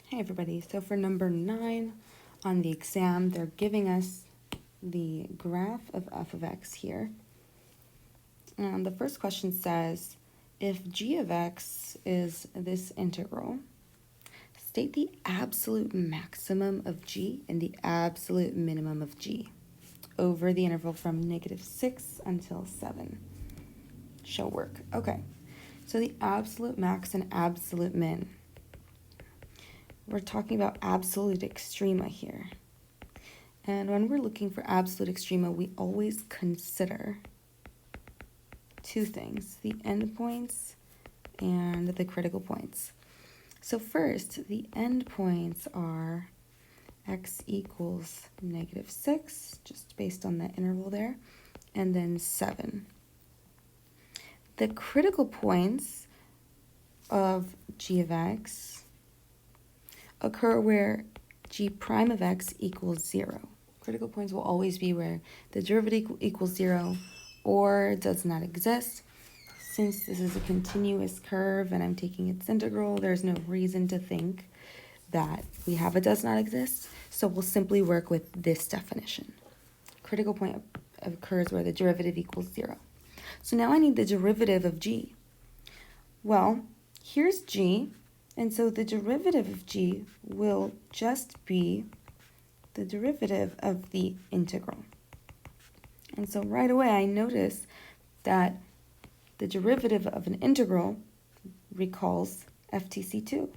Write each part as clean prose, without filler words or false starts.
Hey everybody, so for number 9 on the exam, they're giving us the graph of f of x here. And the first question says, if g of x is this integral, state the absolute maximum of g and the absolute minimum of g over the interval from -6 until 7. Show work. Okay, so the absolute max and absolute min. We're talking about absolute extrema here. And when we're looking for absolute extrema, we always consider two things, the endpoints and the critical points. So first, the endpoints are x equals -6, just based on the interval there, and then 7. The critical points of g of x occur where g prime of x equals 0. Critical points will always be where the derivative equals 0 or does not exist. Since this is a continuous curve and I'm taking its integral, there's no reason to think that we have a does not exist, so we'll simply work with this definition. Critical point occurs where the derivative equals 0. So now I need the derivative of g. Well, here's g, and so the derivative of g will just be the derivative of the integral. And so right away I notice that the derivative of an integral recalls FTCII.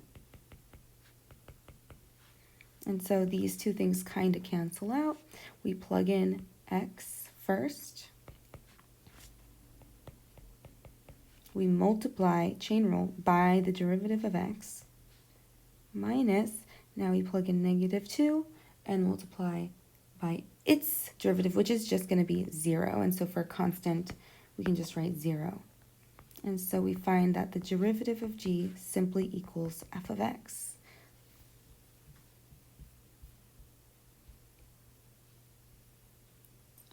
And so these two things kind of cancel out. We plug in x first. We multiply, chain rule, by the derivative of x minus, now we plug in -2 and multiply by its derivative, which is just going to be 0. And so for a constant, we can just write 0. And so we find that the derivative of g simply equals f of x.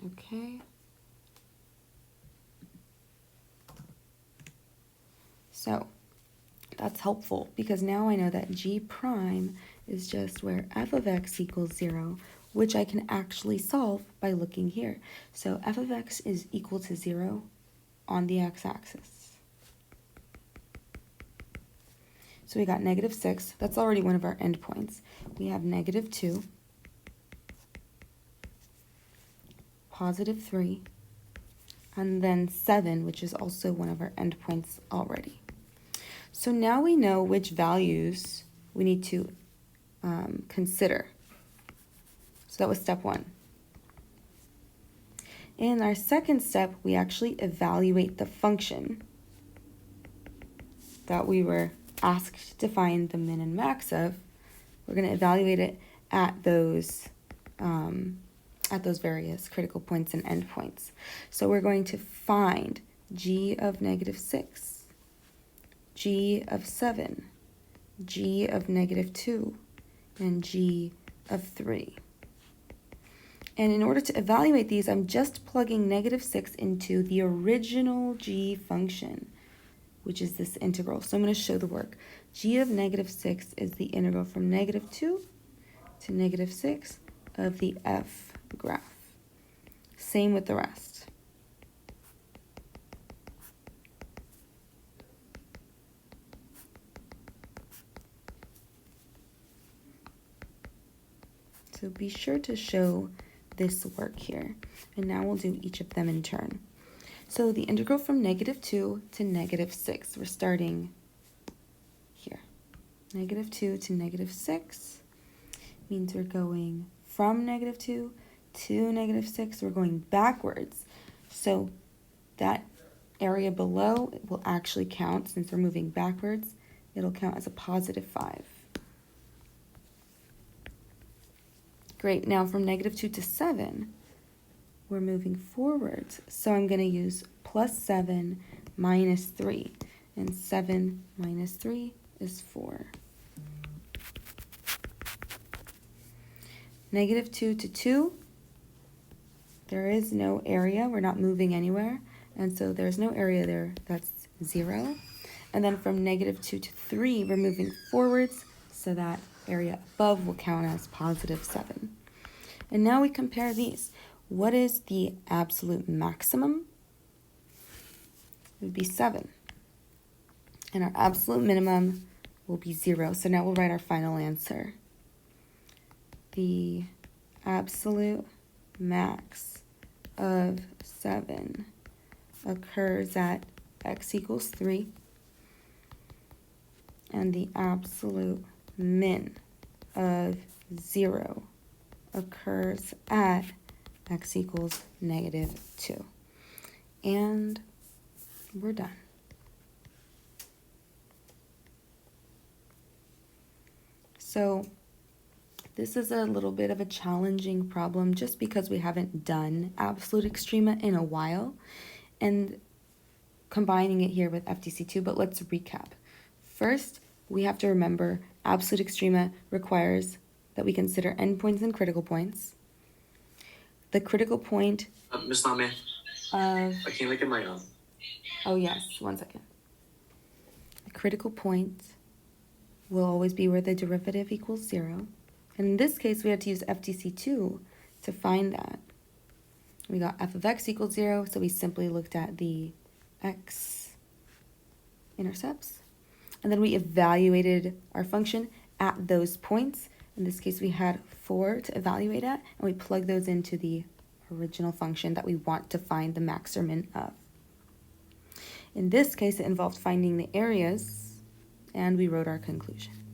Okay. So that's helpful because now I know that g prime is just where f of x equals 0, which I can actually solve by looking here. So f of x is equal to 0 on the x-axis. So we got -6. That's already one of our endpoints. We have -2, +3, and then 7, which is also one of our endpoints already. So now we know which values we need to consider. So that was step 1. In our second step, we actually evaluate the function that we were asked to find the min and max of. We're going to evaluate it at those various critical points and endpoints. So we're going to find g of -6, g of 7, g of -2, and g of 3. And in order to evaluate these, I'm just plugging -6 into the original g function, which is this integral. So I'm going to show the work. G of -6 is the integral from -2 to -6 of the f graph. Same with the rest. So be sure to show this work here. And now we'll do each of them in turn. So the integral from -2 to -6, we're starting here. -2 to -6 means we're going from -2 to -6. We're going backwards. So that area below will actually count. Since we're moving backwards, it'll count as a +5. Great, now from -2 to 7, we're moving forwards. So I'm going to use +7 minus 3. And 7 minus 3 is 4. -2 to 2, there is no area. We're not moving anywhere. And so there's no area there. That's 0. And then from -2 to 3, we're moving forwards. So that area above will count as positive 7. And now we compare these. What is the absolute maximum? It would be 7. And our absolute minimum will be 0. So now we'll write our final answer. The absolute max of 7 occurs at x equals 3. And the absolute min of 0 occurs at x equals negative 2. And we're done. So this is a little bit of a challenging problem just because we haven't done absolute extrema in a while and combining it here with FTCII, but let's recap. First, we have to remember absolute extrema requires that we consider endpoints and critical points. The critical point Miss Name, I can't look at my own. Oh yes, 1 second. The critical point will always be where the derivative equals 0. And in this case, we had to use FTCII to find that. We got f of x equals 0, so we simply looked at the x-intercepts. And then we evaluated our function at those points. In this case, we had 4 to evaluate at, and we plugged those into the original function that we want to find the max or min of. In this case, it involved finding the areas, and we wrote our conclusion.